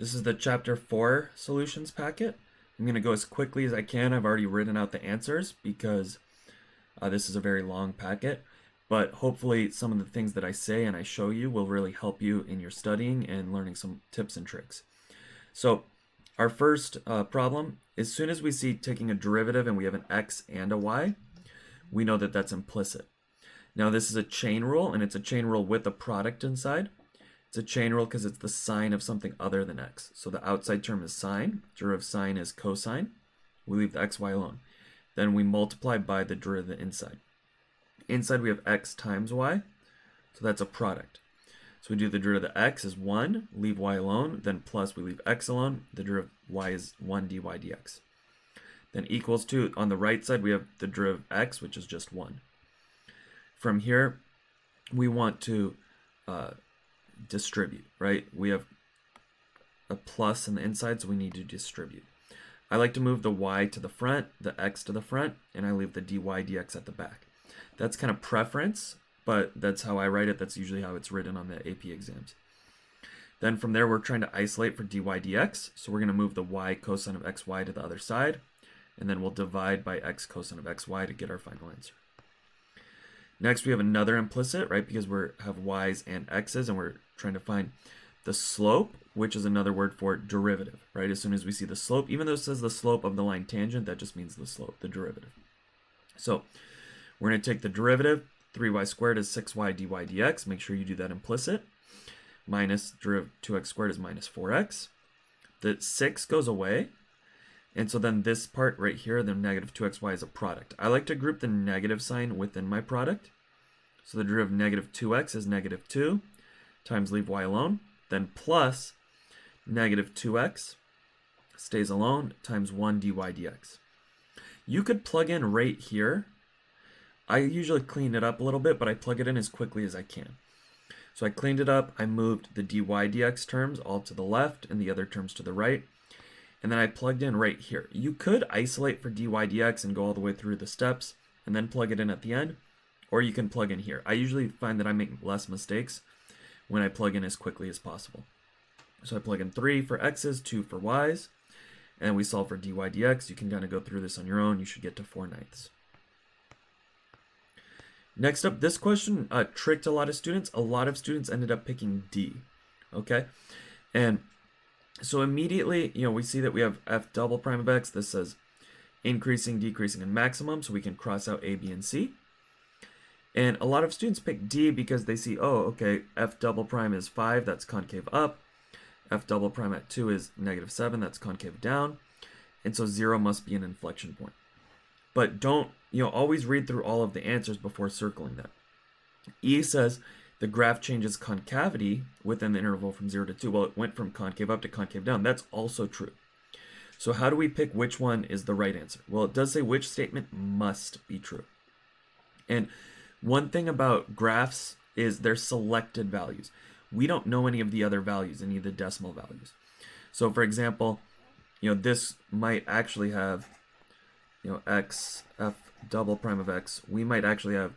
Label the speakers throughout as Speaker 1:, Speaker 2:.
Speaker 1: This is the chapter 4 solutions packet. I'm going to go as quickly as I can. I've already written out the answers because this is a very long packet, but hopefully some of the things that I say and I show you will really help you in your studying and learning some tips and tricks. So our first problem, as soon as we see taking a derivative and we have an x and a y, we know that that's implicit. Now this is a chain rule, and it's a chain rule with a product inside. It's a chain rule because it's the sign of something other than x. So the outside term is sine, derivative of sine is cosine. We leave the xy alone. Then we multiply by the derivative inside. Inside we have x times y, so that's a product. So we do the derivative of x is 1, leave y alone, then plus we leave x alone, the derivative of y is 1 dy dx. Then equals to, on the right side we have the derivative of x, which is just 1. From here, we want to distribute, right? We have a plus on the inside, so we need to distribute. I like to move the y to the front, the x to the front, and I leave the dy dx at the back. That's kind of preference, but that's how I write it. That's usually how it's written on the AP exams. Then from there, we're trying to isolate for dy dx, so we're going to move the y cosine of xy to the other side, and then we'll divide by x cosine of xy to get our final answer. Next, we have another implicit, right? Because we have y's and x's, and we're trying to find the slope, which is another word for derivative, right? As soon as we see the slope, even though it says the slope of the line tangent, that just means the slope, the derivative. So we're going to take the derivative. 3y squared is 6y dy dx. Make sure you do that implicit. Minus derivative 2x squared is minus 4x. The 6 goes away. And so then this part right here, the negative 2xy is a product. I like to group the negative sign within my product. So the derivative of negative 2x is negative 2 times leave y alone. Then plus negative 2x stays alone times 1 dy dx. You could plug in right here. I usually clean it up a little bit, but I plug it in as quickly as I can. So I cleaned it up. I moved the dy dx terms all to the left and the other terms to the right. And then I plugged in right here. You could isolate for dy dx and go all the way through the steps and then plug it in at the end, or you can plug in here. I usually find that I make less mistakes when I plug in as quickly as possible. So I plug in 3 for x's, 2 for y's, and we solve for dy dx. You can kind of go through this on your own. You should get to 4/9. Next up, this question tricked a lot of students. A lot of students ended up picking D, okay? And so immediately, we see that we have f double prime of x. This says increasing, decreasing, and maximum, so we can cross out A, B, and C. And a lot of students pick D because they see, oh, okay, f double prime is 5, that's concave up. F double prime at 2 is negative 7, that's concave down. And so 0 must be an inflection point. But don't, always read through all of the answers before circling that. E says the graph changes concavity within the interval from 0 to 2. Well, it went from concave up to concave down. That's also true. So how do we pick which one is the right answer? Well, it does say which statement must be true. And one thing about graphs is they're selected values. We don't know any of the other values, any of the decimal values. So for example, this might actually have, x, f double prime of x. We might actually have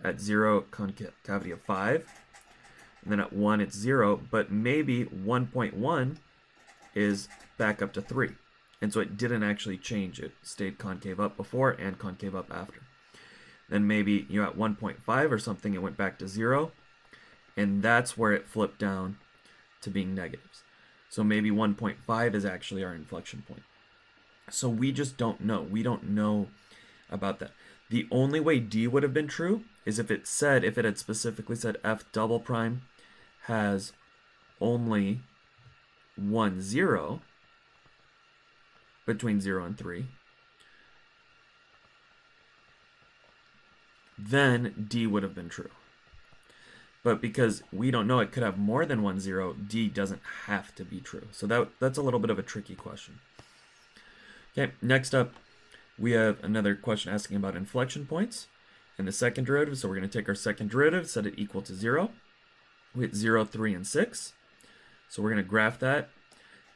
Speaker 1: at 0 concavity of 5, and then at 1 it's 0, but maybe 1.1 is back up to 3. And so it didn't actually change. It stayed concave up before and concave up after. Then maybe at 1.5 or something it went back to 0, and that's where it flipped down to being negatives. So maybe 1.5 is actually our inflection point. So we just don't know. We don't know about that. The only way D would have been true is if it had specifically said f double prime has only 1, 0 between 0 and 3. Then D would have been true. But because we don't know, it could have more than 1, 0, D doesn't have to be true. So that's a little bit of a tricky question. Okay, next up, we have another question asking about inflection points and the second derivative. So we're going to take our second derivative, set it equal to 0. We hit 0, 3, and 6. So we're going to graph that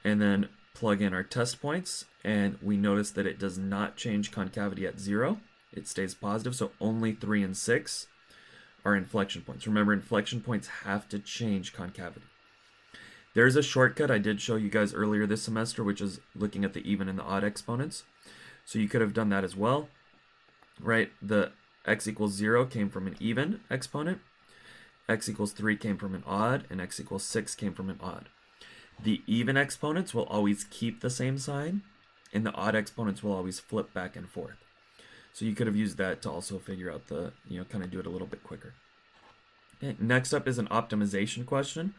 Speaker 1: and then plug in our test points. And we notice that it does not change concavity at 0. It stays positive, so only 3 and 6 are inflection points. Remember, inflection points have to change concavity. There's a shortcut I did show you guys earlier this semester, which is looking at the even and the odd exponents. So you could have done that as well, right? The x equals 0 came from an even exponent, x equals 3 came from an odd, and x equals 6 came from an odd. The even exponents will always keep the same sign, and the odd exponents will always flip back and forth. So you could have used that to also figure out the, kind of do it a little bit quicker. Okay, next up is an optimization question.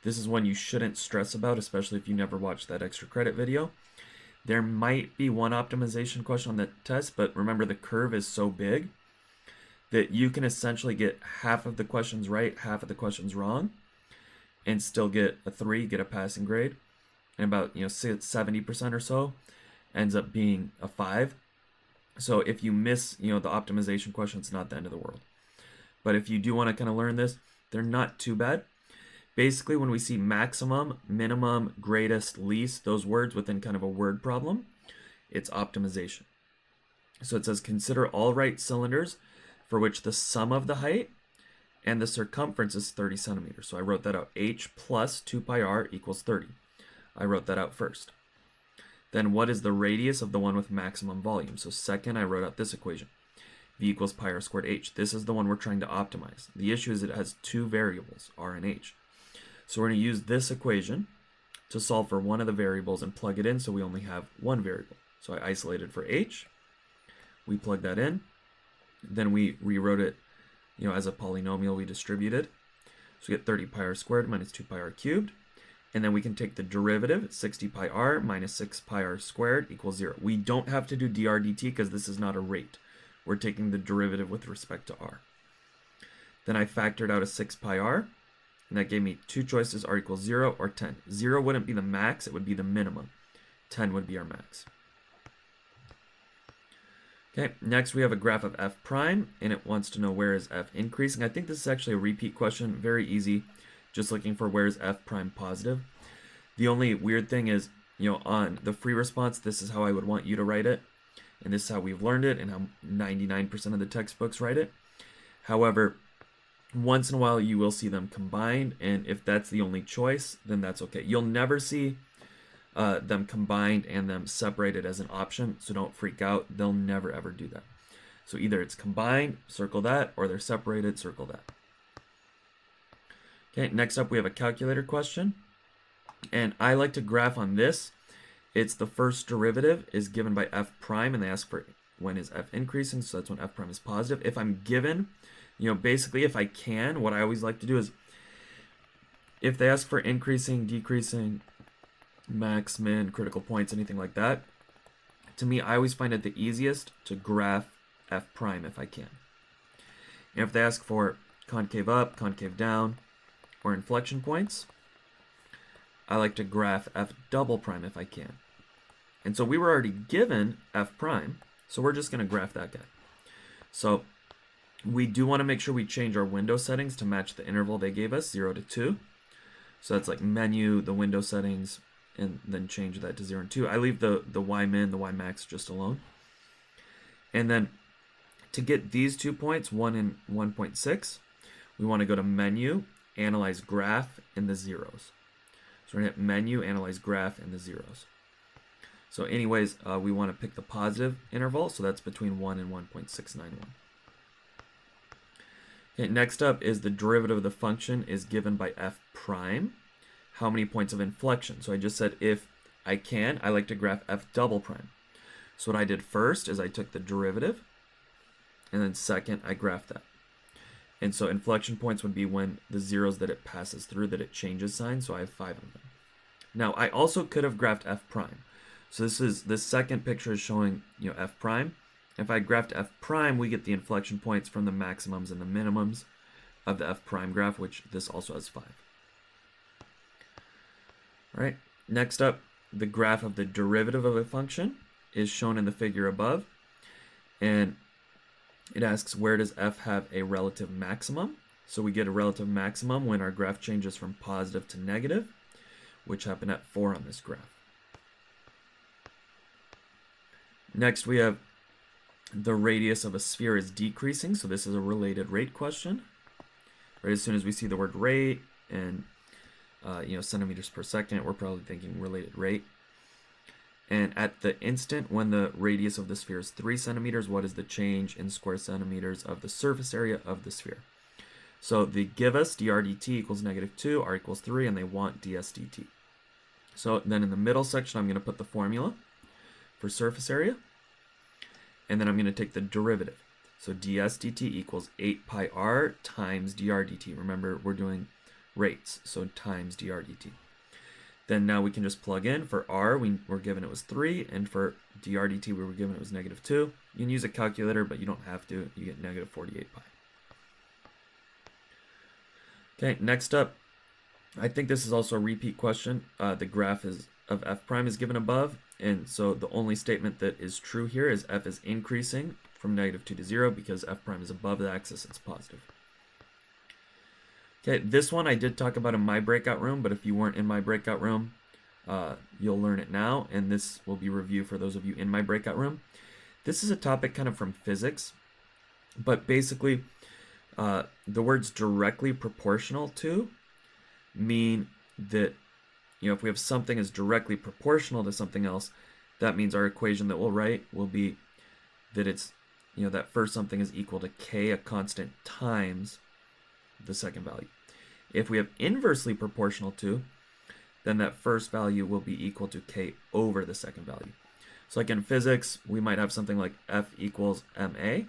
Speaker 1: This is one you shouldn't stress about, especially if you never watched that extra credit video. There might be one optimization question on the test, but remember the curve is so big that you can essentially get half of the questions right, half of the questions wrong, and still get a 3, get a passing grade. And about 70% or so ends up being a 5. So if you miss the optimization question, it's not the end of the world. But if you do want to kind of learn this, they're not too bad. Basically, when we see maximum, minimum, greatest, least, those words within kind of a word problem, it's optimization. So it says consider all right cylinders for which the sum of the height and the circumference is 30 centimeters. So I wrote that out. H plus 2 pi r equals 30. I wrote that out first. Then what is the radius of the one with maximum volume? So second, I wrote out this equation. V equals pi r squared h. This is the one we're trying to optimize. The issue is it has two variables, r and h. So we're going to use this equation to solve for one of the variables and plug it in so we only have one variable. So I isolated for h. We plug that in. Then we rewrote it as a polynomial we distributed. So we get 30 pi r squared minus 2 pi r cubed. And then we can take the derivative, 60 pi r minus 6 pi r squared equals 0. We don't have to do dr dt because this is not a rate. We're taking the derivative with respect to r. Then I factored out a 6 pi r, and that gave me two choices, r equals 0 or 10. 0 wouldn't be the max, it would be the minimum. 10 would be our max. Okay, next we have a graph of f prime, and it wants to know where is f increasing. I think this is actually a repeat question, very easy. Just looking for where is f prime positive. The only weird thing is, on the free response, this is how I would want you to write it. And this is how we've learned it and how 99% of the textbooks write it. However, once in a while you will see them combined, and if that's the only choice, then that's okay. You'll never see them combined and them separated as an option, so don't freak out. They'll never ever do that. So either it's combined, circle that, or they're separated, circle that. Okay, next up we have a calculator question, and I like to graph on this. It's the first derivative is given by f prime, and they ask for when is f increasing, so that's when f prime is positive. If I'm given, basically if I can, what I always like to do is, if they ask for increasing, decreasing, max, min, critical points, anything like that, to me, I always find it the easiest to graph f prime if I can. And if they ask for concave up, concave down, or inflection points, I like to graph f double prime if I can. And so we were already given f prime, so we're just going to graph that guy. So we do want to make sure we change our window settings to match the interval they gave us, 0 to 2. So that's like menu, the window settings, and then change that to 0 and 2. I leave the y min, the y max just alone. And then to get these 2 points, 1 and 1.6, we want to go to menu, analyze graph, and the zeros. So we're going to hit menu, analyze graph, and the zeros. So anyways, we want to pick the positive interval, so that's between 1 and 1.691. Okay, next up is the derivative of the function is given by f prime. How many points of inflection? So I just said if I can, I like to graph f double prime. So what I did first is I took the derivative, and then second, I graphed that. And so inflection points would be when the zeros that it passes through, that it changes sign, so I have 5 of them. Now, I also could have graphed f prime. So this second picture is showing, f prime. If I graphed f prime, we get the inflection points from the maximums and the minimums of the f prime graph, which this also has 5. All right, next up, the graph of the derivative of a function is shown in the figure above. And it asks, where does f have a relative maximum? So we get a relative maximum when our graph changes from positive to negative, which happened at 4 on this graph. Next, we have the radius of a sphere is decreasing. So this is a related rate question. Right as soon as we see the word rate and centimeters per second. We're probably thinking related rate. And at the instant when the radius of the sphere is 3 centimeters, what is the change in square centimeters of the surface area of the sphere? So they give us dr dt equals -2, r equals 3, and they want ds dt. So then in the middle section, I'm going to put the formula for surface area, and then I'm going to take the derivative. So ds dt equals 8 pi r times dr dt. Remember, we're doing rates, so times dr dt. Then now we can just plug in. For r, we were given it was 3, and for dr dt, we were given it was -2. You can use a calculator, but you don't have to. You get -48 pi. Okay, next up, I think this is also a repeat question. The graph of f prime is given above, and so the only statement that is true here is f is increasing from -2 to 0 because f prime is above the axis, it's positive. Okay, this one I did talk about in my breakout room, but if you weren't in my breakout room, you'll learn it now, and this will be review for those of you in my breakout room. This is a topic kind of from physics, but basically the words directly proportional to mean that, if we have something is directly proportional to something else, that means our equation that we'll write will be that it's, that first something is equal to k, a constant, times the second value. If we have inversely proportional to, then that first value will be equal to k over the second value. So like in physics, we might have something like F equals ma,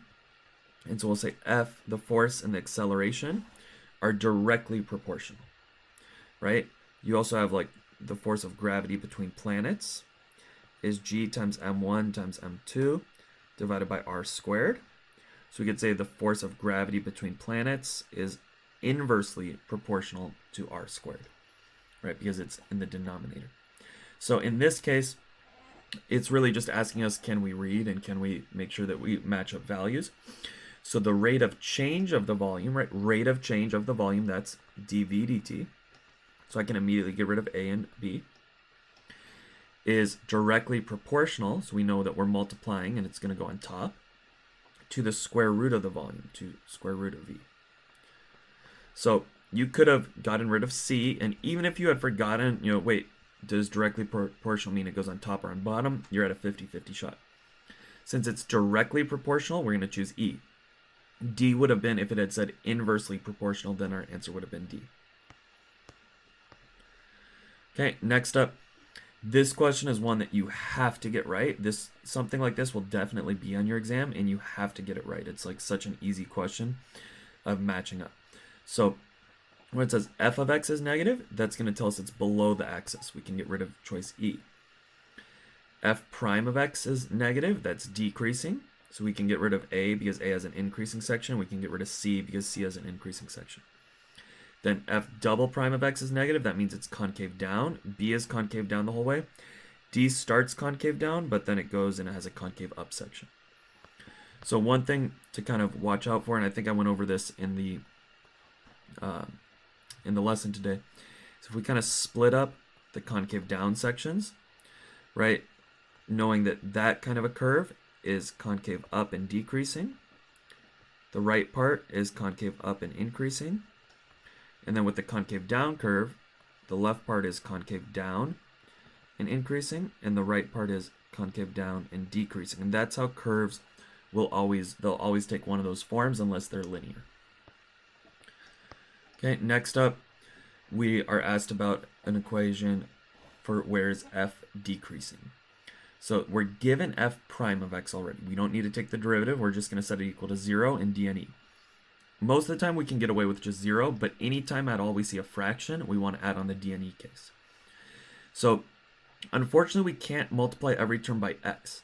Speaker 1: and so we'll say F, the force and the acceleration, are directly proportional, right? You also have like the force of gravity between planets is g times m1 times m2 divided by r squared. So we could say the force of gravity between planets is inversely proportional to r squared, right? Because it's in the denominator. So in this case, it's really just asking us, can we read and can we make sure that we match up values? So the rate of change of the volume, right? Rate of change of the volume, that's dv dt. So I can immediately get rid of a and b. Is directly proportional, so we know that we're multiplying and it's going to go on top, to the square root of the volume, to square root of v. So you could have gotten rid of c, and even if you had forgotten, wait, does directly proportional mean it goes on top or on bottom? You're at a 50-50 shot. Since it's directly proportional, we're going to choose E. D would have been, if it had said inversely proportional, then our answer would have been D. Okay, next up. This question is one that you have to get right. Something like this will definitely be on your exam, and you have to get it right. It's like such an easy question of matching up. So when it says f of x is negative, that's going to tell us it's below the axis. We can get rid of choice E. F prime of x is negative, that's decreasing. So we can get rid of A because A has an increasing section. We can get rid of C because C has an increasing section. Then F double prime of x is negative. That means it's concave down. B is concave down the whole way. D starts concave down, but then it goes and it has a concave up section. So one thing to kind of watch out for, and I think I went over this in the lesson today, is if we kind of split up the concave down sections, right, knowing that that kind of a curve is concave up and decreasing. The right part is concave up and increasing. And then with the concave down curve, the left part is concave down and increasing, and the right part is concave down and decreasing. And that's how curves they'll always take one of those forms unless they're linear. Okay, next up, we are asked about an equation for where is f decreasing. So we're given f prime of x already. We don't need to take the derivative. We're just going to set it equal to 0 in d and e. Most of the time we can get away with just 0, but anytime at all we see a fraction, we want to add on the d and e case. So unfortunately, we can't multiply every term by x,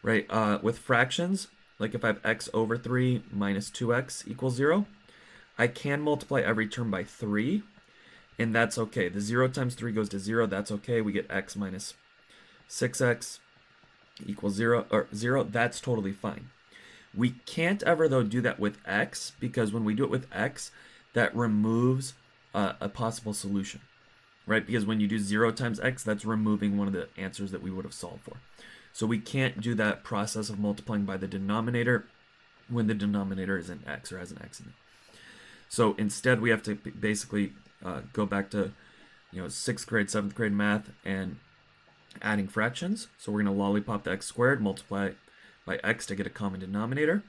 Speaker 1: right? With fractions, like if I have x over 3 minus 2x equals 0, I can multiply every term by 3, and that's okay. The 0 times 3 goes to 0. That's okay. We get x minus 6x equals 0, or 0. That's totally fine. We can't ever, though, do that with x, because when we do it with x, that removes a possible solution, right? Because when you do 0 times x, that's removing one of the answers that we would have solved for. So we can't do that process of multiplying by the denominator when the denominator is an x or has an x in it. So instead, we have to basically go back to 6th grade, 7th grade math and adding fractions. So we're going to lollipop the x squared, multiply by x to get a common denominator.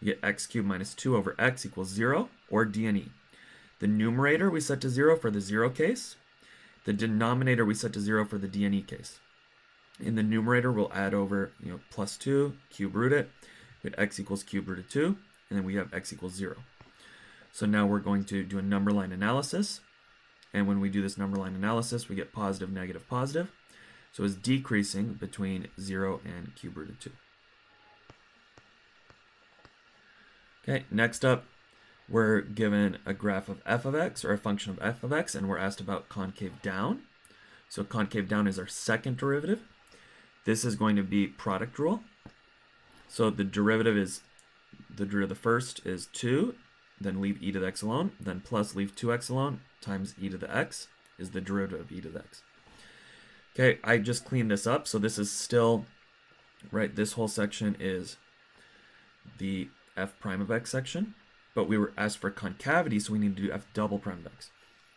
Speaker 1: We get x cubed minus 2 over x equals 0, or D and E. The numerator we set to 0 for the 0 case. The denominator we set to 0 for the D and E case. In the numerator, we'll add over plus 2, cube root it. We have x equals cube root of 2, and then we have x equals 0. So now we're going to do a number line analysis. And when we do this number line analysis, we get positive, negative, positive. So it's decreasing between 0 and cube root of 2. Okay, next up, we're given a graph of f of x, or a function of f of x, and we're asked about concave down. So concave down is our second derivative. This is going to be product rule. So the derivative of the first is 2, then leave e to the x alone, then plus leave 2x alone, times e to the x is the derivative of e to the x. Okay, I just cleaned this up, so this is still, right, this whole section is the f prime of x section, but we were asked for concavity, so we need to do f double prime of x.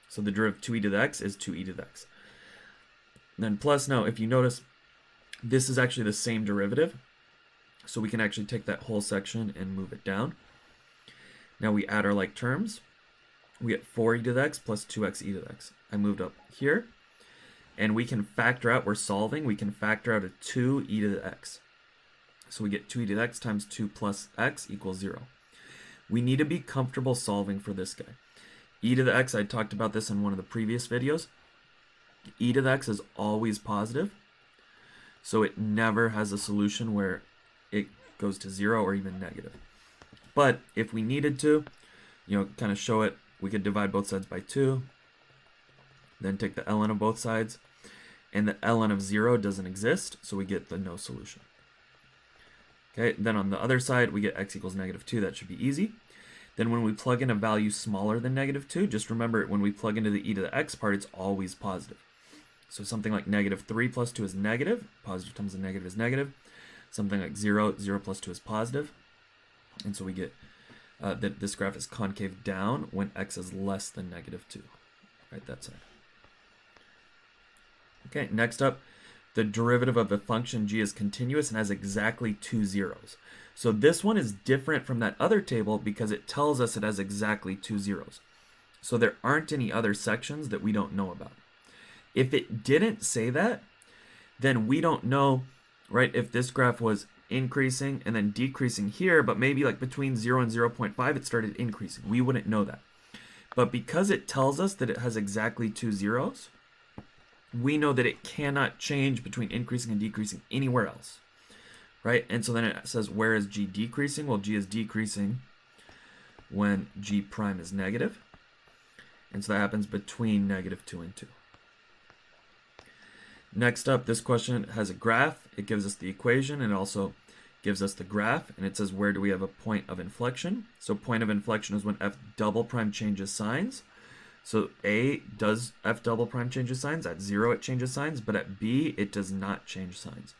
Speaker 1: So the derivative of 2e to the x is 2e to the x. Then plus, now if you notice, this is actually the same derivative, so we can actually take that whole section and move it down. Now we add our like terms. We get 4e to the x plus 2xe to the x. I moved up here, and we can factor out, we're solving, we can factor out a 2e to the x. So we get 2e to the x times 2 plus x equals 0. We need to be comfortable solving for this guy. E to the x, I talked about this in one of the previous videos. E to the x is always positive, so it never has a solution where it goes to 0 or even negative. But if we needed to, kind of show it, we could divide both sides by 2, then take the ln of both sides, and the ln of 0 doesn't exist, so we get the no solution. Okay, then on the other side, we get x equals negative 2. That should be easy. Then when we plug in a value smaller than negative 2, just remember when we plug into the e to the x part, it's always positive. So something like negative 3 plus 2 is negative. Positive times a negative is negative. Something like 0 plus 2 is positive. And so we get that this graph is concave down when x is less than negative 2. Right, that side. Okay, next up, the derivative of the function g is continuous and has exactly 2 zeros. So this one is different from that other table because it tells us it has exactly 2 zeros. So there aren't any other sections that we don't know about. If it didn't say that, then we don't know, right, if this graph was increasing and then decreasing here, but maybe like between 0 and 0.5 it started increasing. We wouldn't know that. But because it tells us that it has exactly 2 zeros, we know that it cannot change between increasing and decreasing anywhere else, right? And so then it says, where is g decreasing? Well, g is decreasing when g prime is negative. And so that happens between negative 2 and 2. Next up, this question has a graph. It gives us the equation and also gives us the graph. And it says, where do we have a point of inflection? So point of inflection is when f double prime changes signs. So A does f double prime changes signs. At 0 it changes signs, but at B it does not change signs.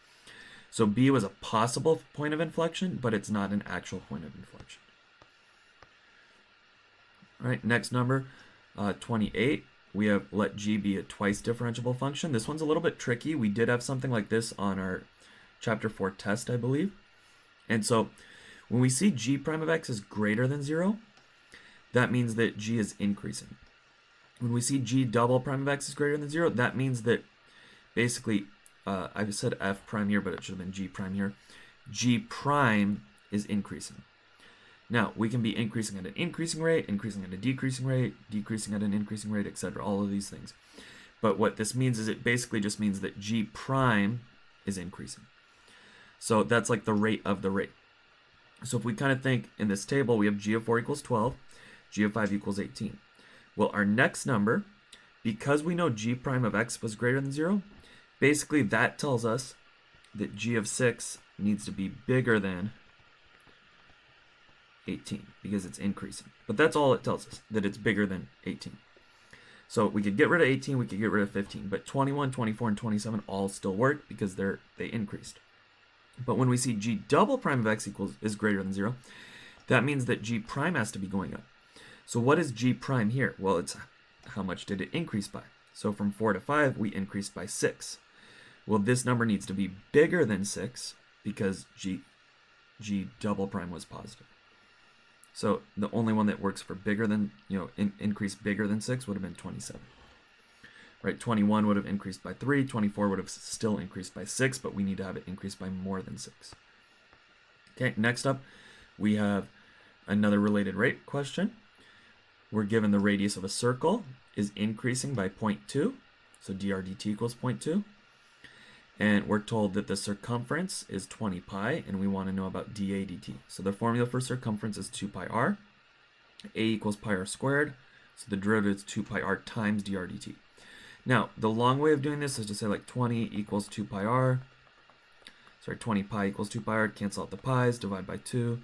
Speaker 1: So B was a possible point of inflection, but it's not an actual point of inflection. All right, next number, 28. We have let g be a twice differentiable function. This one's a little bit tricky. We did have something like this on our chapter 4 test, I believe. And so when we see g prime of x is greater than 0, that means that g is increasing. When we see g double prime of x is greater than 0, that means that basically, I said f prime here, but it should have been g prime here. G prime is increasing. Now, we can be increasing at an increasing rate, increasing at a decreasing rate, decreasing at an increasing rate, etc. All of these things. But what this means is it basically just means that g prime is increasing. So that's like the rate of the rate. So if we kind of think in this table, we have g of 4 equals 12, g of 5 equals 18. Well, our next number, because we know g prime of x was greater than 0, basically that tells us that g of 6 needs to be bigger than 18 because it's increasing. But that's all it tells us, that it's bigger than 18. So we could get rid of 18, we could get rid of 15, but 21, 24, and 27 all still work because they increased. But when we see g double prime of x is greater than 0, that means that g prime has to be going up. So what is g prime here? Well, it's how much did it increase by? So from 4 to 5, we increased by 6. Well, this number needs to be bigger than 6 because g double prime was positive. So the only one that works for bigger than, increase bigger than 6 would have been 27. Right, 21 would have increased by 3, 24 would have still increased by 6, but we need to have it increase by more than 6. Okay, next up, we have another related rate question. We're given the radius of a circle is increasing by 0.2, so dr dt equals 0.2. And we're told that the circumference is 20 pi, and we want to know about dA dt. So the formula for circumference is 2 pi r. A equals pi r squared, so the derivative is 2 pi r times dr dt. Now, the long way of doing this is to say like 20 equals 2 pi r. Sorry, 20 pi equals 2 pi r. Cancel out the pi's, divide by 2.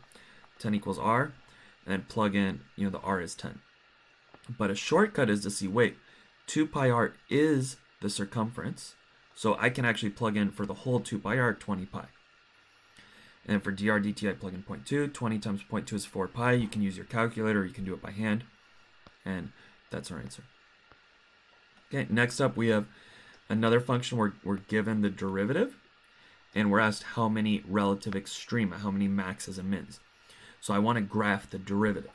Speaker 1: 10 equals r. And then plug in, the r is 10. But a shortcut is to see, wait, 2 pi r is the circumference. So I can actually plug in for the whole 2 pi r, 20 pi. And for dr dt, I plug in 0.2. 20 times 0.2 is 4 pi. You can use your calculator, or you can do it by hand. And that's our answer. Okay, next up we have another function where we're given the derivative, and we're asked how many relative extrema, how many maxes and mins. So I want to graph the derivative.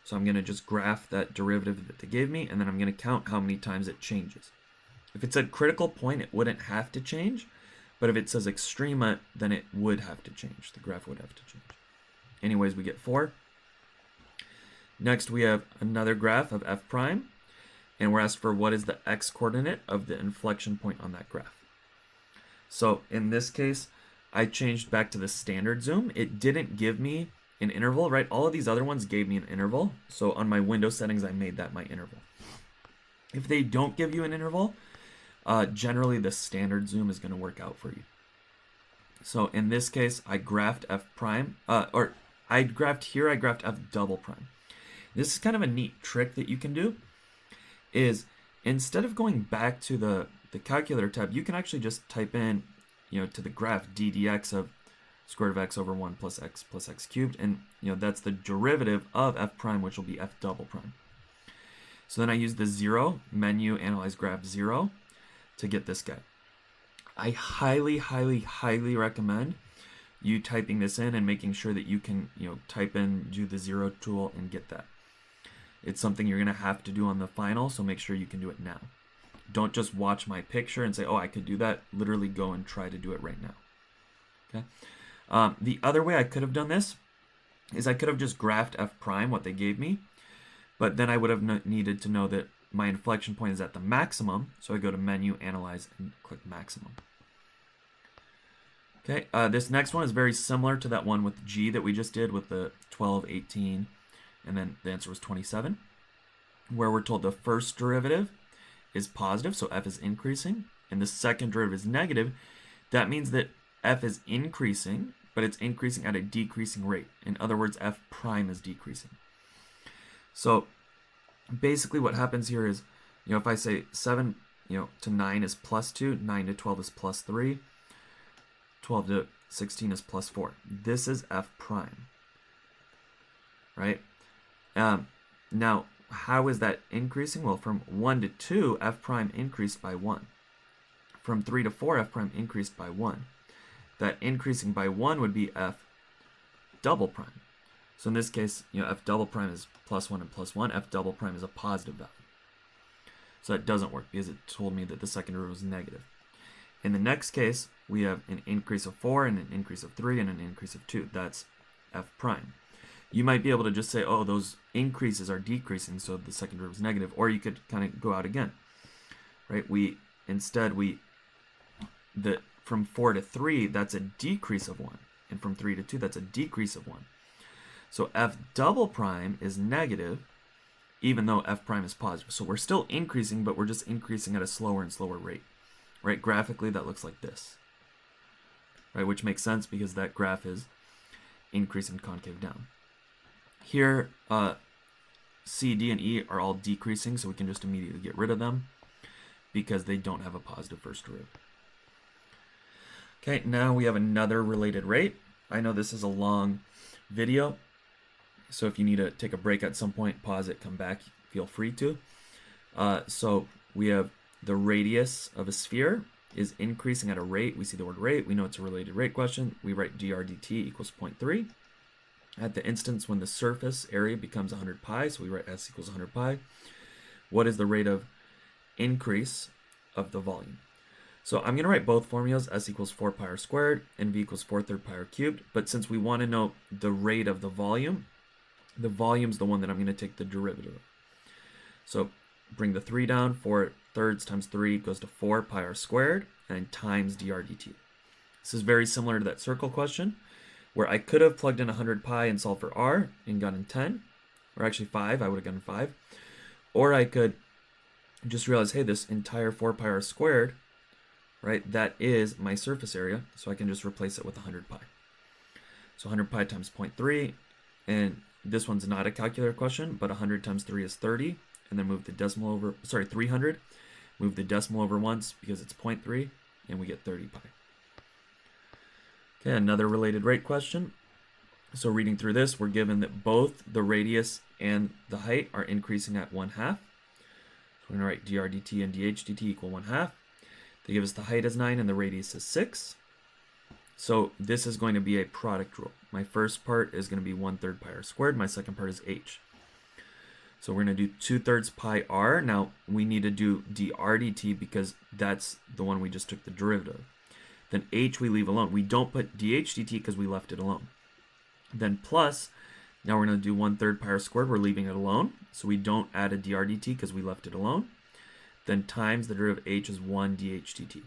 Speaker 1: So I'm going to just graph that derivative that they gave me, and then I'm going to count how many times it changes. If it said critical point, it wouldn't have to change, but if it says extrema, then it would have to change. The graph would have to change. Anyways, we get 4. Next, we have another graph of f prime, and we're asked for what is the x-coordinate of the inflection point on that graph. So in this case, I changed back to the standard zoom. It didn't give me an interval, right? All of these other ones gave me an interval. So on my window settings, I made that my interval. If they don't give you an interval, generally the standard zoom is going to work out for you. So in this case, I graphed f prime, I graphed f double prime. This is kind of a neat trick that you can do, is instead of going back to the calculator tab, you can actually just type in, to the graph ddx of square root of x over 1 plus x cubed, and that's the derivative of f prime, which will be f double prime. So then I use the 0, menu, analyze graph 0, to get this guy. I highly, highly, highly recommend you typing this in and making sure that you can, type in, do the 0 tool and get that. It's something you're going to have to do on the final, so make sure you can do it now. Don't just watch my picture and say, oh, I could do that. Literally go and try to do it right now. Okay. The other way I could have done this is I could have just graphed f prime, what they gave me, but then I would have needed to know that my inflection point is at the maximum, so I go to menu, analyze, and click maximum. Okay, this next one is very similar to that one with g that we just did with the 12, 18, and then the answer was 27, where we're told the first derivative is positive, so f is increasing, and the second derivative is negative. That means that f is increasing, but it's increasing at a decreasing rate. In other words, f prime is decreasing. So basically what happens here is, if I say 7, to 9 is plus 2, 9 to 12 is plus 3, 12 to 16 is plus 4. This is f prime, right? Now, how is that increasing? Well, from 1 to 2, f prime increased by 1. From 3 to 4, f prime increased by 1. That increasing by 1 would be f double prime. So in this case, f double prime is plus 1 and plus 1. F double prime is a positive value. So that doesn't work because it told me that the second derivative was negative. In the next case, we have an increase of 4 and an increase of 3 and an increase of 2. That's f prime. You might be able to just say, oh, those increases are decreasing, so the second derivative is negative. Or you could kind of go out again, right? From 4 to 3, that's a decrease of 1. And from 3 to 2, that's a decrease of 1. So f double prime is negative, even though f prime is positive. So we're still increasing, but we're just increasing at a slower and slower rate. Right? Graphically, that looks like this. Right? Which makes sense because that graph is increasing concave down. Here, C, D, and E are all decreasing, so we can just immediately get rid of them because they don't have a positive first derivative. Okay, now we have another related rate. I know this is a long video, so if you need to take a break at some point, pause it, come back, feel free to. So we have the radius of a sphere is increasing at a rate. We see the word rate. We know it's a related rate question. We write dr dt equals 0.3. At the instance when the surface area becomes 100 pi, so we write s equals 100 pi. What is the rate of increase of the volume? So I'm going to write both formulas, s equals 4 pi r squared and v equals 4/3 pi r cubed. But since we want to know the rate of the volume's the one that I'm going to take the derivative of. So bring the 3 down, 4/3 times 3 goes to 4 pi r squared, and times dr dt. This is very similar to that circle question, where I could have plugged in 100 pi and solved for r and gotten 10, or actually 5, I would have gotten 5. Or I could just realize, hey, this entire 4 pi r squared, right, that is my surface area, so I can just replace it with 100 pi. So 100 pi times 0.3, and this one's not a calculator question, but 100 times 3 is 30, and then move the decimal over, 300, move the decimal over once because it's 0.3, and we get 30 pi. Okay, another related rate question. So reading through this, we're given that both the radius and the height are increasing at 1/2. So we're going to write dr dt and dh dt equal 1/2. They give us the height as 9 and the radius is 6. So this is going to be a product rule. My first part is going to be 1/3 pi r squared. My second part is h. So we're going to do 2/3 pi r. Now we need to do dr dt because that's the one we just took the derivative. Then h we leave alone. We don't put dh dt because we left it alone. Then plus, now we're going to do 1/3 pi r squared. We're leaving it alone. So we don't add a dr dt because we left it alone. Then times the derivative of h is 1 dh dt.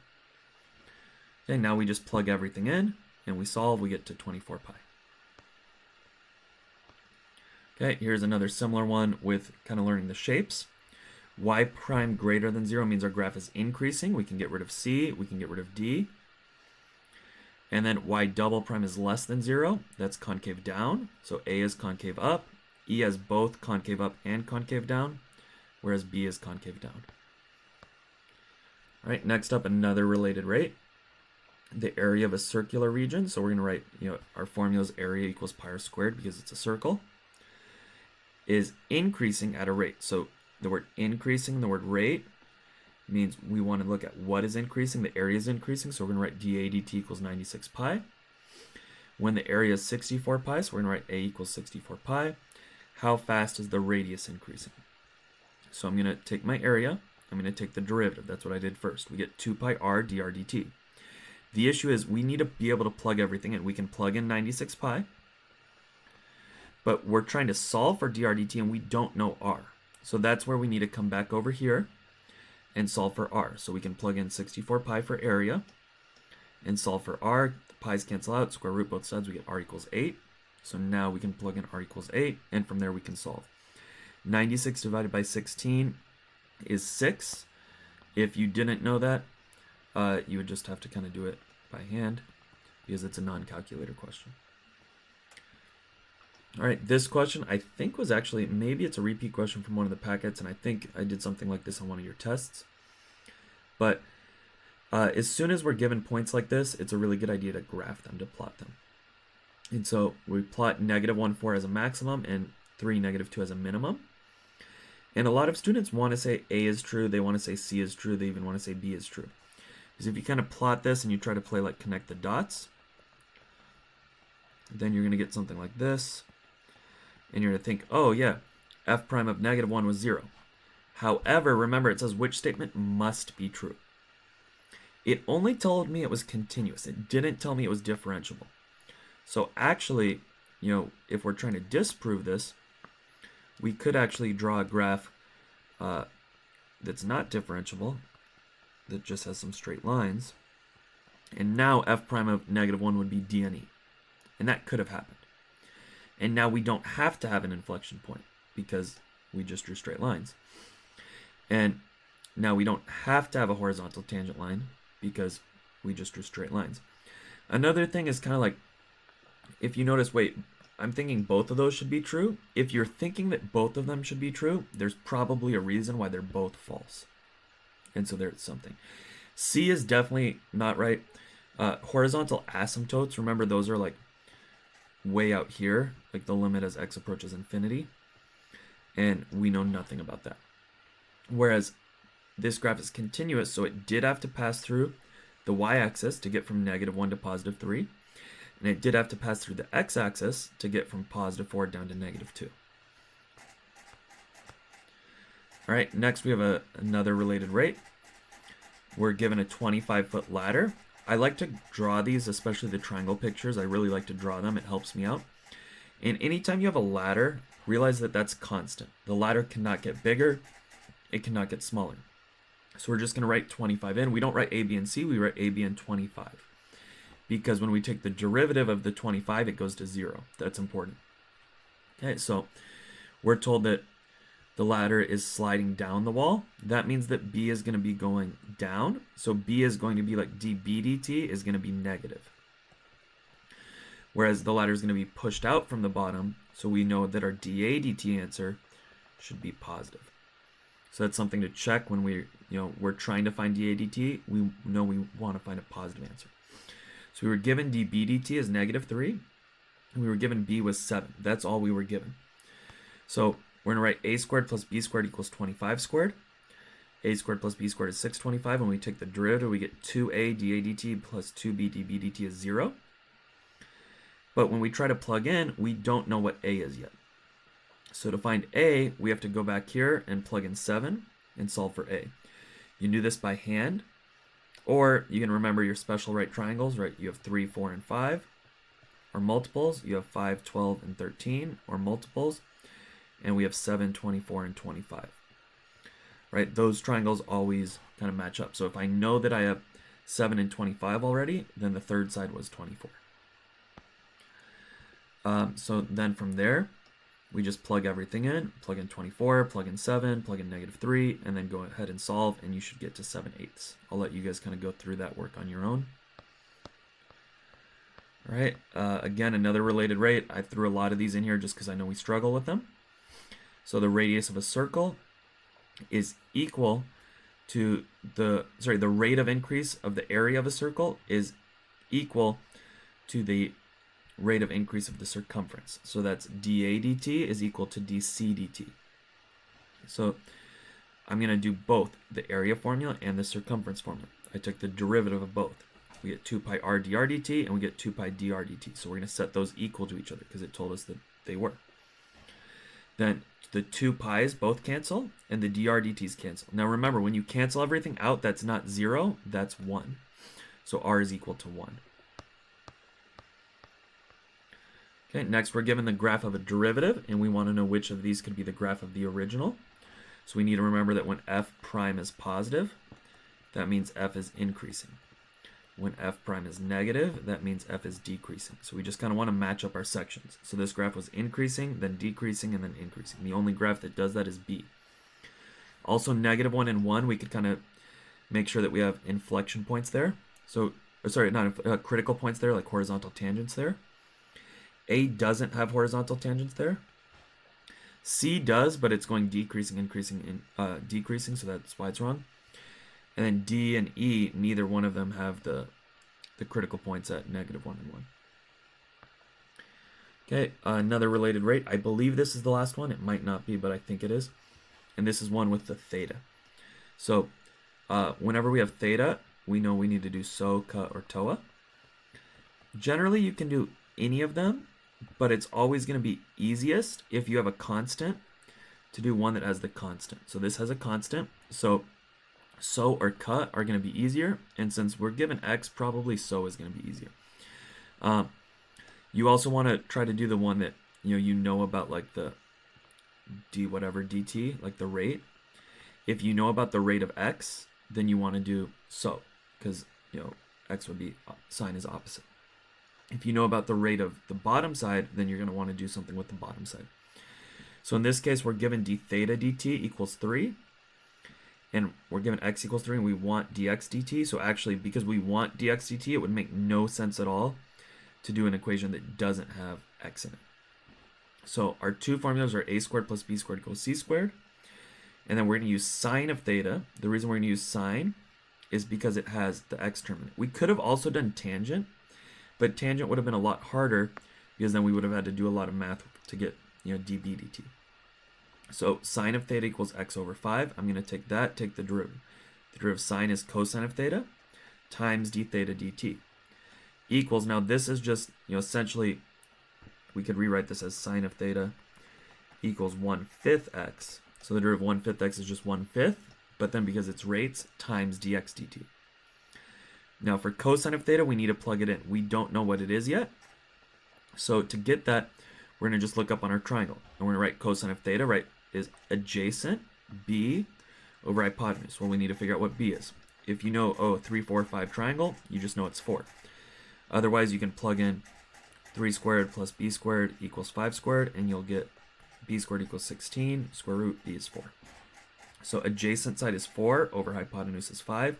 Speaker 1: Okay, now we just plug everything in and we solve, we get to 24 pi. Okay, here's another similar one with kind of learning the shapes. Y prime greater than 0 means our graph is increasing. We can get rid of c, we can get rid of d. And then y double prime is less than 0, that's concave down. So a is concave up, e has both concave up and concave down, whereas b is concave down. All right, next up, another related rate. The area of a circular region. So we're going to write, our formula is area equals pi r squared because it's a circle, is increasing at a rate. So the word increasing, the word rate, means we want to look at what is increasing. The area is increasing, so we're going to write dA dt equals 96 pi. When the area is 64 pi, so we're going to write A equals 64 pi. How fast is the radius increasing? So I'm going to take my area. I'm going to take the derivative. That's what I did first. We get 2 pi r dr dt. The issue is we need to be able to plug everything in. We can plug in 96 pi, but we're trying to solve for dr dt and we don't know r. So that's where we need to come back over here and solve for r. So we can plug in 64 pi for area and solve for r. The pi's cancel out, square root both sides, we get r equals 8. So now we can plug in r equals 8, and from there we can solve. 96 divided by 16 is 6. If you didn't know that, you would just have to kind of do it by hand because it's a non-calculator question. All right, this question I think was actually, maybe it's a repeat question from one of the packets, and I think I did something like this on one of your tests. But as soon as we're given points like this, it's a really good idea to graph them, to plot them. And so we plot -1, 4 as a maximum and 3, -2 as a minimum. And a lot of students want to say A is true, they want to say C is true, they even want to say B is true. Because if you kind of plot this and you try to play like connect the dots, then you're going to get something like this. And you're going to think, oh yeah, f prime of -1 was 0. However, remember it says which statement must be true. It only told me it was continuous. It didn't tell me it was differentiable. So actually, if we're trying to disprove this, we could actually draw a graph that's not differentiable, that just has some straight lines. And now f prime of -1 would be d and e. And that could have happened. And now we don't have to have an inflection point because we just drew straight lines. And now we don't have to have a horizontal tangent line because we just drew straight lines. Another thing is kind of like, if you notice, wait, I'm thinking both of those should be true. If you're thinking that both of them should be true, there's probably a reason why they're both false. And so there's something. C is definitely not right. Horizontal asymptotes, remember those are like way out here, like the limit as x approaches infinity. And we know nothing about that. Whereas this graph is continuous, so it did have to pass through the y-axis to get from -1 to +3, and it did have to pass through the x-axis to get from +4 down to -2. All right, next we have another related rate. We're given a 25-foot ladder. I like to draw these, especially the triangle pictures. I really like to draw them. It helps me out. And anytime you have a ladder, realize that that's constant. The ladder cannot get bigger. It cannot get smaller. So we're just going to write 25 in. We don't write a, b, and c. We write a, b, and 25. Because when we take the derivative of the 25, it goes to 0. That's important. Okay, so we're told that the ladder is sliding down the wall. That means that b is going to be going down. So b is going to be like db dt is going to be negative. Whereas the ladder is going to be pushed out from the bottom. So we know that our dA dt answer should be positive. So that's something to check when we're trying to find dA dt. We know we want to find a positive answer. So we were given dB dt as -3, and we were given b was 7. That's all we were given. So we're going to write a squared plus b squared equals 25 squared. A squared plus b squared is 625. When we take the derivative, we get 2a dA dt plus 2b dB dt is 0. But when we try to plug in, we don't know what a is yet. So to find a, we have to go back here and plug in 7 and solve for a. You can do this by hand, or you can remember your special right triangles, right? You have 3, 4, and 5, or multiples. You have 5, 12, and 13, or multiples. And we have 7, 24, and 25. Right? Those triangles always kind of match up. So if I know that I have 7 and 25 already, then the third side was 24. So then from there, we just plug everything in, plug in 24, plug in 7, plug in -3, and then go ahead and solve, and you should get to 7/8. I'll let you guys kind of go through that work on your own. All right, again, another related rate. I threw a lot of these in here just because I know we struggle with them. So the radius of a circle is equal to the rate of increase of the area of a circle is equal to the rate of increase of the circumference. So that's dA dt is equal to dC dt. So I'm going to do both the area formula and the circumference formula. I took the derivative of both. We get 2 pi r dr dt and we get 2 pi dr dt. So we're going to set those equal to each other because it told us that they were. Then the 2 pi's both cancel and the dr dt's cancel. Now remember, when you cancel everything out, that's not 0, that's 1. So r is equal to 1. Okay, next we're given the graph of a derivative, and we want to know which of these could be the graph of the original. So we need to remember that when f prime is positive, that means f is increasing. When f prime is negative, that means f is decreasing. So we just kind of want to match up our sections. So this graph was increasing, then decreasing, and then increasing. The only graph that does that is b. Also, -1 and 1, we could kind of make sure that we have inflection points there. So, sorry, not critical points there, like horizontal tangents there. A doesn't have horizontal tangents there. C does, but it's going decreasing, increasing, and decreasing, so that's why it's wrong. And then D and E, neither one of them have the critical points at -1 and 1. Okay, another related rate. I believe this is the last one. It might not be, but I think it is. And this is one with the theta. So whenever we have theta, we know we need to do SO, CA, or TOA. Generally, you can do any of them, but it's always going to be easiest if you have a constant to do one that has the constant. So this has a constant, so SO or CA are going to be easier, and since we're given x, probably SO is going to be easier. You also want to try to do the one that you know about, like the d whatever dt, like the rate. If you know about the rate of x, then you want to do SO, because x would be sign is opposite. If you know about the rate of the bottom side, then you're going to want to do something with the bottom side. So in this case, we're given d theta dt equals 3. And we're given x equals 3, and we want dx dt. So actually, because we want dx dt, it would make no sense at all to do an equation that doesn't have x in it. So our two formulas are a squared plus b squared equals c squared. And then we're going to use sine of theta. The reason we're going to use sine is because it has the x term in it. We could have also done tangent, but tangent would have been a lot harder because then we would have had to do a lot of math to get dB dt. So sine of theta equals x over 5. I'm going to take that, take the derivative. The derivative of sine is cosine of theta times d theta dt equals, now this is just, essentially, we could rewrite this as sine of theta equals 1/5 x. So the derivative of 1/5 x is just 1/5, but then because it's rates, times dx dt. Now for cosine of theta, we need to plug it in. We don't know what it is yet. So to get that, we're going to just look up on our triangle. And we're going to write cosine of theta, right, is adjacent b over hypotenuse. Well, we need to figure out what b is. If you know, 3, 4, 5 triangle, you just know it's 4. Otherwise, you can plug in 3 squared plus b squared equals 5 squared, and you'll get b squared equals 16, square root b is 4. So adjacent side is 4 over hypotenuse is 5.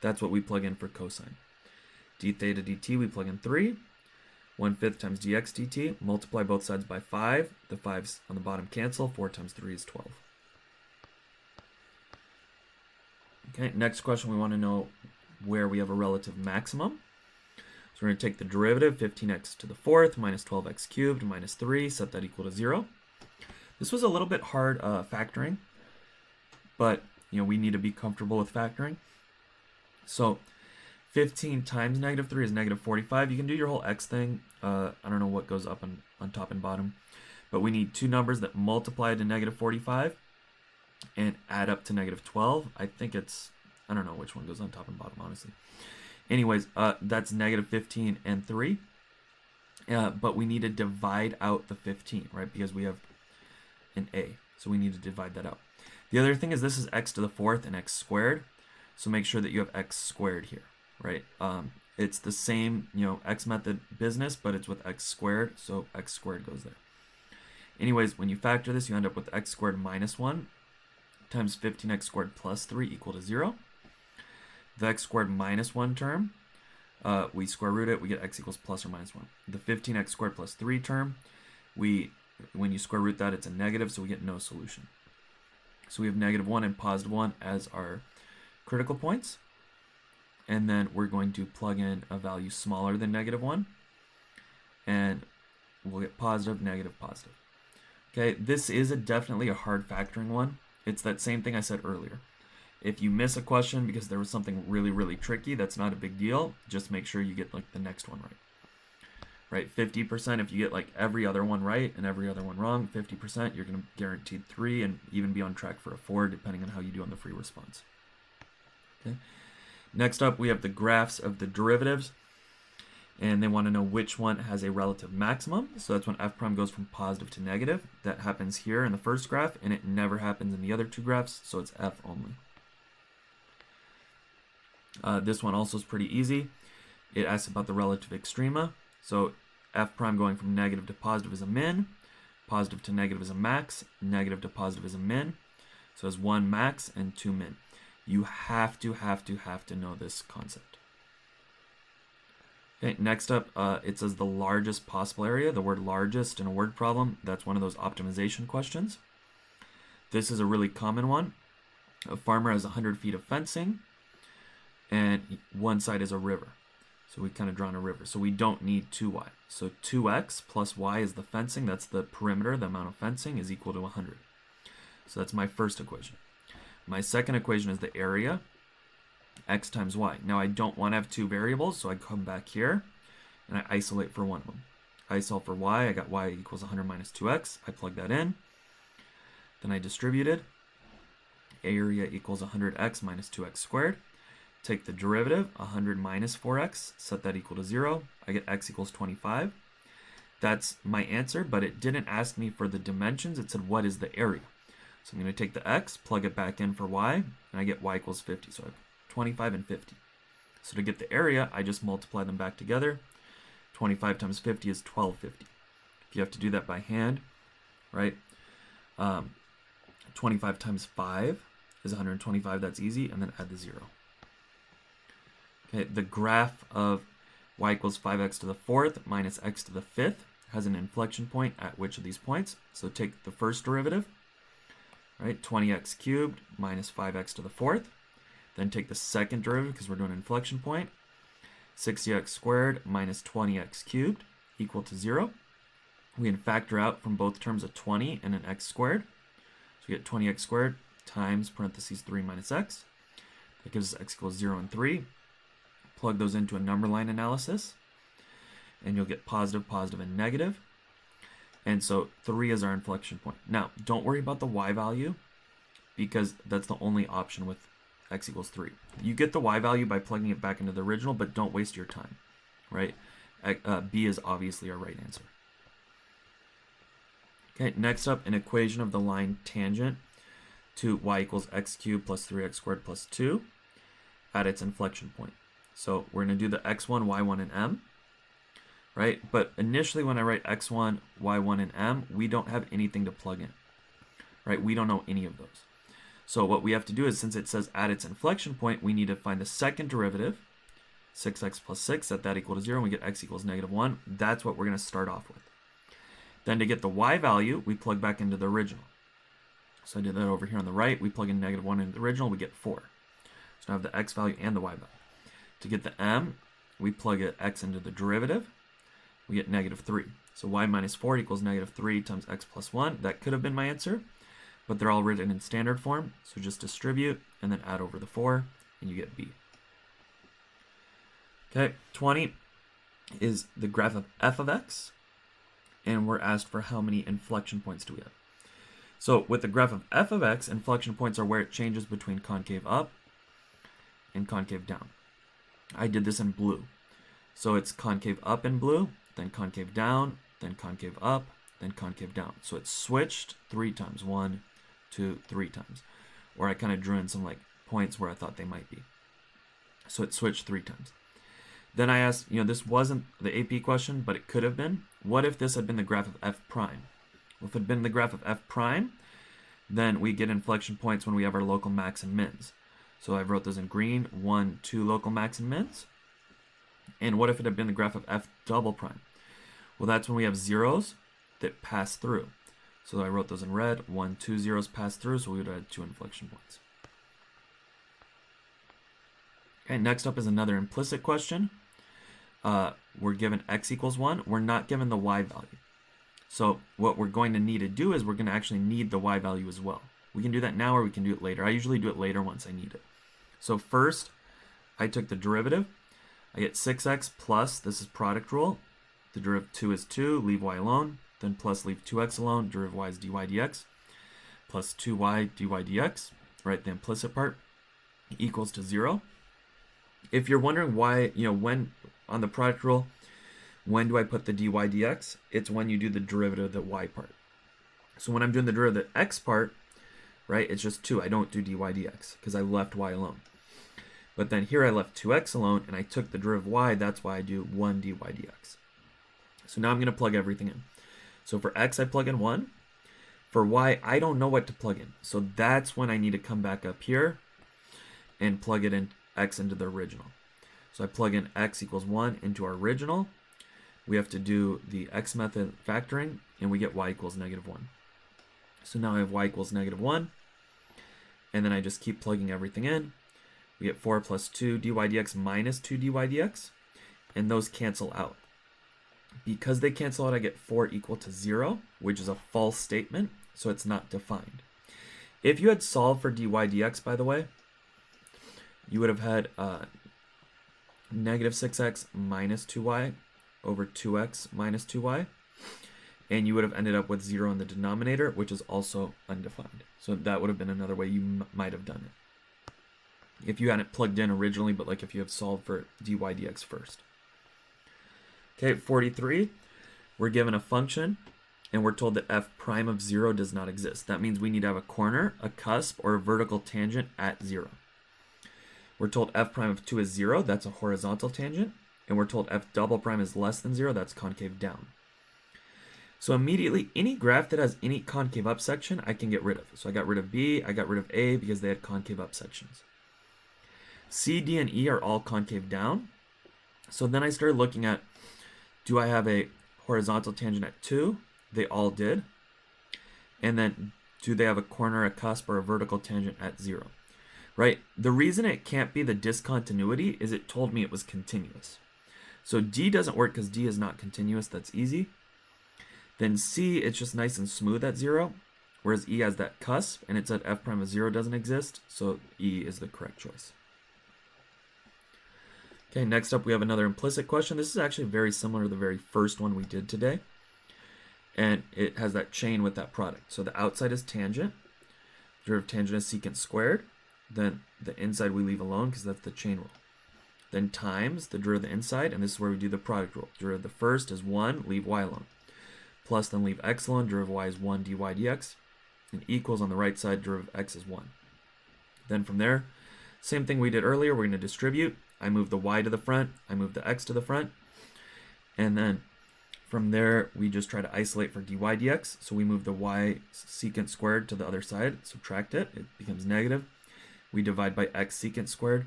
Speaker 1: That's what we plug in for cosine. D theta dt, we plug in 3. 1/5 times dx dt. Multiply both sides by 5. The 5's on the bottom cancel. 4 times 3 is 12. Okay, next question, we want to know where we have a relative maximum. So we're going to take the derivative, 15x to the 4th minus 12x cubed minus 3, set that equal to 0. This was a little bit hard factoring, but we need to be comfortable with factoring. So 15 times negative 3 is negative 45. You can do your whole x thing. I don't know what goes up on top and bottom, but we need two numbers that multiply to negative 45 and add up to negative 12. I think it's, I don't know which one goes on top and bottom, honestly. Anyways, that's negative 15 and 3. But we need to divide out the 15, right? Because we have an a. So we need to divide that out. The other thing is this is x to the 4th and x squared. So make sure that you have x squared here, right? It's the same, x method business, but it's with x squared. So x squared goes there. Anyways, when you factor this, you end up with x squared minus 1 times 15x squared plus 3 equal to 0. The x squared minus 1 term, we square root it, we get x equals plus or minus 1. The 15x squared plus 3 term, when you square root that, it's a negative, so we get no solution. So we have negative 1 and positive 1 as our critical points. And then we're going to plug in a value smaller than negative 1. And we'll get positive, negative, positive. Okay, this is definitely a hard factoring one. It's that same thing I said earlier. If you miss a question because there was something really, really tricky, that's not a big deal. Just make sure you get like the next one right. Right, 50%, if you get like every other one right and every other one wrong, 50%, you're going to guarantee 3 and even be on track for a 4, depending on how you do on the free response. Okay. Next up, we have the graphs of the derivatives, and they want to know which one has a relative maximum. So that's when f prime goes from positive to negative. That happens here in the first graph, and it never happens in the other two graphs, so it's f only. This one also is pretty easy. It asks about the relative extrema. So f prime going from negative to positive is a min, positive to negative is a max, negative to positive is a min. So it's 1 max and 2 min. You have to know this concept. Okay, next up, it says the largest possible area. The word largest in a word problem, that's one of those optimization questions. This is a really common one. A farmer has 100 feet of fencing, and one side is a river. So we've kind of drawn a river. So we don't need 2y. So 2x plus y is the fencing. That's the perimeter, the amount of fencing, is equal to 100. So that's my first equation. My second equation is the area, x times y. Now I don't want to have two variables, so I come back here and I isolate for one of them. I solve for y. I got y equals 100 minus 2x. I plug that in. Then I distributed. Area equals 100x minus 2x squared. Take the derivative, 100 minus 4x, set that equal to 0. I get x equals 25. That's my answer, but it didn't ask me for the dimensions. It said, what is the area? So I'm going to take the x, plug it back in for y, and I get y equals 50. So I have 25 and 50. So to get the area, I just multiply them back together. 25 times 50 is 1250. If you have to do that by hand, right? 25 times 5 is 125. That's easy. And then add the 0. Okay, the graph of y equals 5x to the 4th minus x to the 5th has an inflection point at which of these points? So take the first derivative, right? 20x cubed minus 5x to the 4th. Then take the second derivative because we're doing an inflection point. 60x squared minus 20x cubed equal to 0. We can factor out from both terms a 20 and an x squared. So we get 20x squared times parentheses 3 minus x. That gives us x equals 0 and 3. Plug those into a number line analysis, and you'll get positive, positive, and negative. And so 3 is our inflection point. Now, don't worry about the y value, because that's the only option with x equals 3. You get the y value by plugging it back into the original, but don't waste your time, right? B is obviously our right answer. Okay, next up, an equation of the line tangent to y equals x cubed plus 3x squared plus 2 at its inflection point. So we're going to do the x1, y1, and m, right? But initially when I write x1, y1, and m, we don't have anything to plug in, right? We don't know any of those. So what we have to do is, since it says at its inflection point, we need to find the second derivative, 6x plus 6, set that equal to 0, and we get x equals -1. That's what we're going to start off with. Then to get the y value, we plug back into the original. So I did that over here on the right. We plug in -1 into the original, we get 4. So now I have the x value and the y value. To get the m, we plug x into the derivative, we get -3. So y minus 4 equals -3 times x plus 1. That could have been my answer, but they're all written in standard form. So just distribute and then add over the 4, and you get b. Okay, 20 is the graph of f of x, and we're asked for how many inflection points do we have. So with the graph of f of x, inflection points are where it changes between concave up and concave down. I did this in blue. So it's concave up in blue, then concave down, then concave up, then concave down. So it's switched 3 times, 1, 2, 3 times. Or I kind of drew in some like points where I thought they might be. So it switched 3 times. Then I asked, this wasn't the AP question, but it could have been. What if this had been the graph of f prime? Well, if it had been the graph of f prime, then we get inflection points when we have our local max and mins. So I wrote those in green, 1, 2 local max and mins. And what if it had been the graph of f double prime? Well, that's when we have zeros that pass through. So I wrote those in red, 1, 2 zeros pass through, so we would have 2 inflection points. Okay, next up is another implicit question. We're given x equals 1. We're not given the y value. So what we're going to need to do is we're going to actually need the y value as well. We can do that now or we can do it later. I usually do it later once I need it. So first, I took the derivative. I get 6x plus, this is product rule. The derivative 2 is 2, leave y alone. Then plus leave 2x alone, derivative y is dy dx. Plus 2y dy dx, right, the implicit part, equals to 0. If you're wondering why, when on the product rule, when do I put the dy dx? It's when you do the derivative of the y part. So when I'm doing the derivative of the x part, right, it's just 2. I don't do dy dx because I left y alone. But then here I left 2x alone and I took the derivative of y. That's why I do 1 dy dx. So now I'm going to plug everything in. So for x, I plug in 1. For y, I don't know what to plug in. So that's when I need to come back up here and plug it in x into the original. So I plug in x equals 1 into our original. We have to do the x method factoring, and we get y equals -1. So now I have y equals -1, and then I just keep plugging everything in. We get 4 plus 2 dy dx minus 2 dy dx, and those cancel out. Because they cancel out, I get 4 equal to 0, which is a false statement, so it's not defined. If you had solved for dy dx, by the way, you would have had -6x minus 2y over 2x minus 2y, and you would have ended up with 0 in the denominator, which is also undefined. So that would have been another way you might have done it. If you hadn't plugged in originally, but like if you have solved for dy dx first. Okay, 43, we're given a function, and we're told that f prime of 0 does not exist. That means we need to have a corner, a cusp, or a vertical tangent at 0. We're told f prime of 2 is 0, that's a horizontal tangent, and we're told f double prime is less than 0, that's concave down. So immediately, any graph that has any concave up section, I can get rid of. So I got rid of B, I got rid of A because they had concave up sections. C, D, and E are all concave down. So then I started looking at, do I have a horizontal tangent at 2? They all did. And then, do they have a corner, a cusp, or a vertical tangent at 0? Right? The reason it can't be the discontinuity is it told me it was continuous. So D doesn't work because D is not continuous. That's easy. Then C, it's just nice and smooth at 0, whereas E has that cusp, and it said f prime of 0 doesn't exist, so E is the correct choice. Okay, next up we have another implicit question. This is actually very similar to the very first one we did today. And it has that chain with that product. So the outside is tangent. Derivative of tangent is secant squared. Then the inside we leave alone because that's the chain rule. Then times the derivative of the inside, and this is where we do the product rule. Derivative of the first is 1, leave y alone. Plus then leave x alone, derivative of y is 1 dy dx. And equals on the right side, derivative of x is 1. Then from there, same thing we did earlier, we're going to distribute. I move the y to the front, I move the x to the front. And then from there, we just try to isolate for dy dx. So we move the y secant squared to the other side, subtract it, it becomes negative. We divide by x secant squared,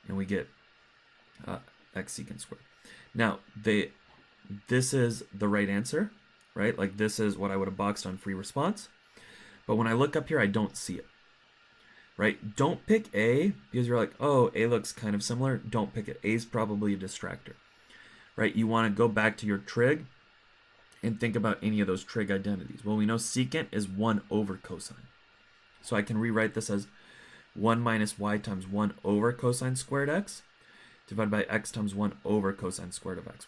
Speaker 1: and we get x secant squared. Now, this is the right answer, right? Like this is what I would have boxed on free response. But when I look up here, I don't see it, right? Don't pick A because you're like, oh, A looks kind of similar. Don't pick it. A is probably a distractor, right? You want to go back to your trig and think about any of those trig identities. Well, we know secant is 1 over cosine. So I can rewrite this as 1 minus y times 1 over cosine squared x divided by x times 1 over cosine squared of xy.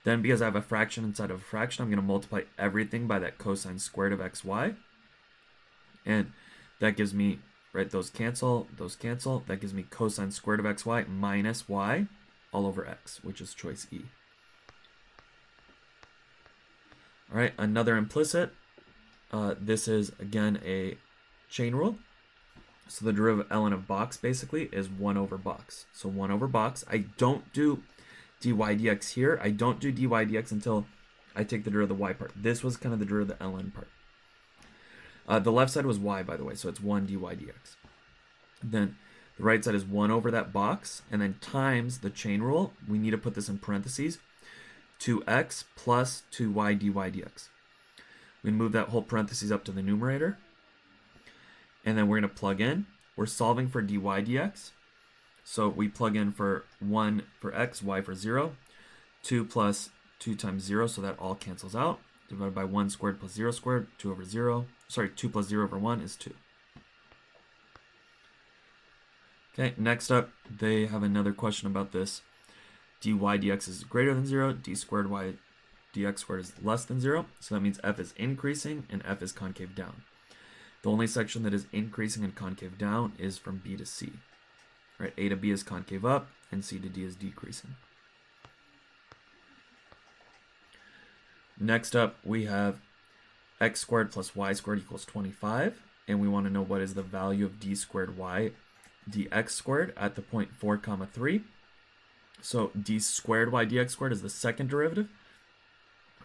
Speaker 1: Then because I have a fraction inside of a fraction, I'm going to multiply everything by that cosine squared of xy. And that gives me, right, those cancel. That gives me cosine squared of xy minus y all over x, which is choice E. All right, another implicit. This is, again, a chain rule. So the derivative of ln of box basically is 1 over box. So 1 over box. I don't do dy dx here. I don't do dy dx until I take the derivative of the y part. This was kind of the derivative of the ln part. The left side was y, by the way, so it's 1 dy dx. Then the right side is 1 over that box, and then times the chain rule. We need to put this in parentheses. 2x plus 2y dy dx. We move that whole parentheses up to the numerator. And then we're going to plug in. We're solving for dy dx. So we plug in for 1 for x, y for 0. 2 plus 2 times 0, so that all cancels out. Divided by 1 squared plus 0 squared, 2 over 0. Sorry, 2 plus 0 over 1 is 2. Okay, next up, they have another question about this. dy dx is greater than 0. D squared y dx squared is less than 0. So that means f is increasing and f is concave down. The only section that is increasing and concave down is from B to C. Right, A to B is concave up, and C to D is decreasing. Next up, we have x squared plus y squared equals 25, and we want to know what is the value of d squared y dx squared at the point 4, 3. So d squared y dx squared is the second derivative.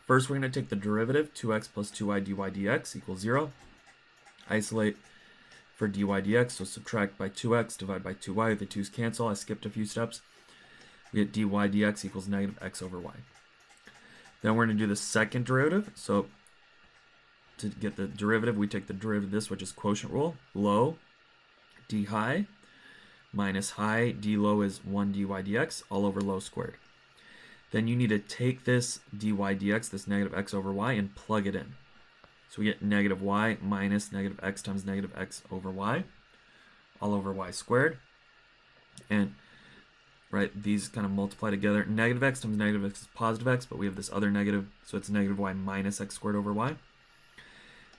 Speaker 1: First, we're going to take the derivative, 2x plus 2y dy dx equals 0. Isolate for dy dx, so subtract by 2x, divide by 2y, the 2's cancel. I skipped a few steps. We get dy dx equals negative x over y. Then we're going to do the second derivative. So to get the derivative, we take the derivative of this, which is quotient rule. Low, d high, minus high, d low is 1 dy dx, all over low squared. Then you need to take this dy dx, this negative x over y, and plug it in. So we get negative y minus negative x times negative x over y, all over y squared. And right, these kind of multiply together. Negative x times negative x is positive x, but we have this other negative, so it's negative y minus x squared over y.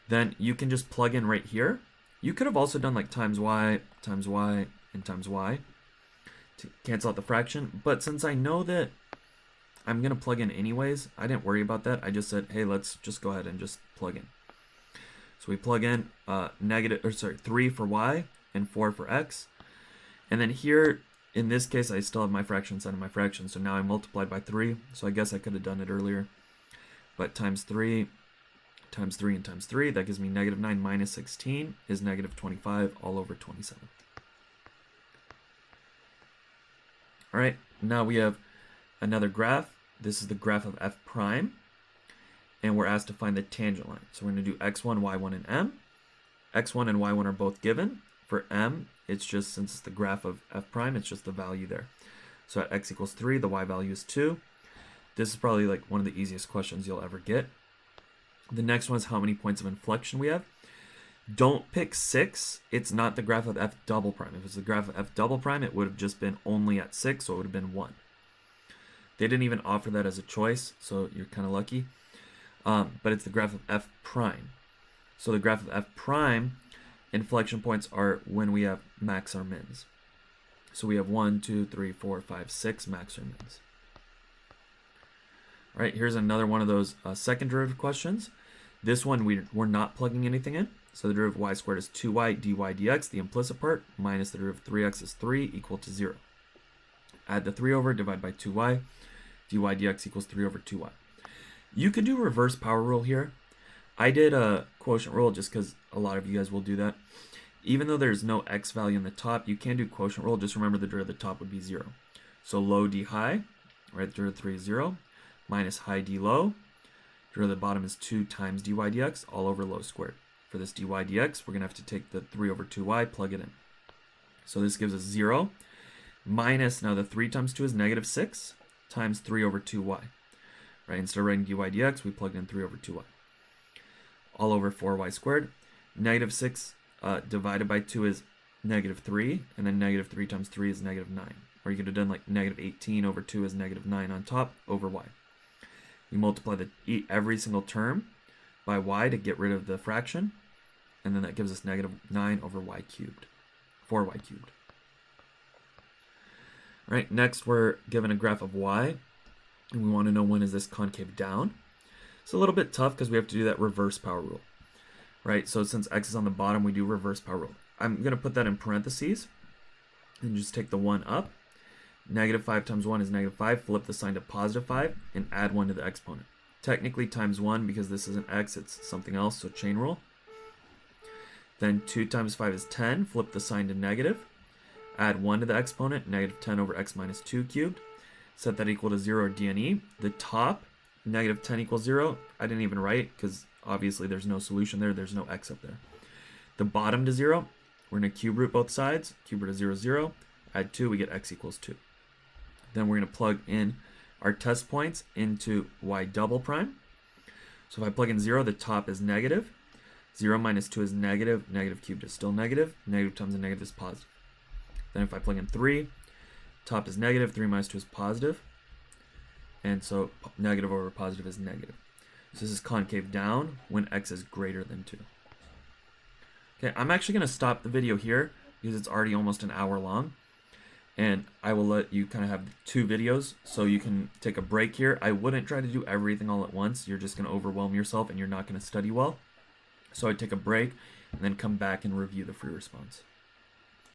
Speaker 1: Then you can just plug in right here. You could have also done like times y, and times y to cancel out the fraction. But since I know that I'm going to plug in anyways, I didn't worry about that. I just said, hey, let's just go ahead and just plug in. So we plug in 3 for y and 4 for x. And then here, in this case, I still have my fraction inside of my fraction. So now I multiplied by 3. So I guess I could have done it earlier. But times 3, times 3, and times 3, that gives me negative 9 minus 16 is negative 25 all over 27. All right, now we have another graph. This is the graph of f prime. And we're asked to find the tangent line. So we're going to do x1, y1, and m. x1 and y1 are both given. For m, it's just, since it's the graph of f prime, it's just the value there. So at x equals 3, the y value is 2. This is probably like one of the easiest questions you'll ever get. The next one is how many points of inflection we have. Don't pick 6. It's not the graph of f double prime. If it's the graph of f double prime, it would have just been only at 6, so it would have been 1. They didn't even offer that as a choice, so you're kind of lucky. But it's the graph of f prime. So the graph of f prime, inflection points are when we have max or mins. So we have 1, 2, 3, 4, 5, 6 max or mins. All right, here's another one of those second derivative questions. This one we're not plugging anything in. So the derivative of y squared is 2y dy dx, the implicit part, minus the derivative of 3x is 3 equal to 0. Add the 3 over, divide by 2y, dy dx equals 3 over 2y. You could do reverse power rule here. I did a quotient rule just because a lot of you guys will do that. Even though there's no x value in the top, you can do quotient rule. Just remember the derivative of the top would be 0. So low d high, right, derivative of 3 is 0, minus high d low, derivative of the bottom is 2 times dy dx, all over low squared. For this dy dx, we're going to have to take the 3 over 2y, plug it in. So this gives us 0, minus, now the 3 times 2 is negative 6, times 3 over 2y. Right, instead of writing dy dx, we plugged in 3 over 2y. All over 4y squared. Negative 6 divided by 2 is negative 3, and then negative 3 times 3 is negative 9. Or you could have done like negative 18 over 2 is negative 9 on top over y. We multiply every single term by y to get rid of the fraction, and then that gives us negative 9 over y cubed, 4y cubed. All right, next we're given a graph of y, and we want to know when is this concave down. It's a little bit tough because we have to do that reverse power rule, right? So since x is on the bottom, we do reverse power rule. I'm going to put that in parentheses and just take the 1 up. Negative 5 times 1 is negative 5. Flip the sign to positive 5 and add 1 to the exponent. Technically times 1 because this isn't x, it's something else, so chain rule. Then 2 times 5 is 10. Flip the sign to negative. Add 1 to the exponent, negative 10 over x minus 2 cubed. Set that equal to 0 DNE. The top, negative 10 equals 0. I didn't even write because obviously there's no solution there. There's no x up there. The bottom to 0, we're going to cube root both sides. Cube root of 0 is 0. Add 2, we get x equals 2. Then we're going to plug in our test points into y double prime. So if I plug in 0, the top is negative. 0 minus 2 is negative. Negative cubed is still negative. Negative times a negative is positive. Then if I plug in 3, top is negative. 3 minus 2 is positive. And so negative over positive is negative. So this is concave down when x is greater than 2. Okay, I'm actually going to stop the video here because it's already almost an hour long. And I will let you kind of have 2 videos so you can take a break here. I wouldn't try to do everything all at once. You're just going to overwhelm yourself and you're not going to study well. So I'd take a break and then come back and review the free response.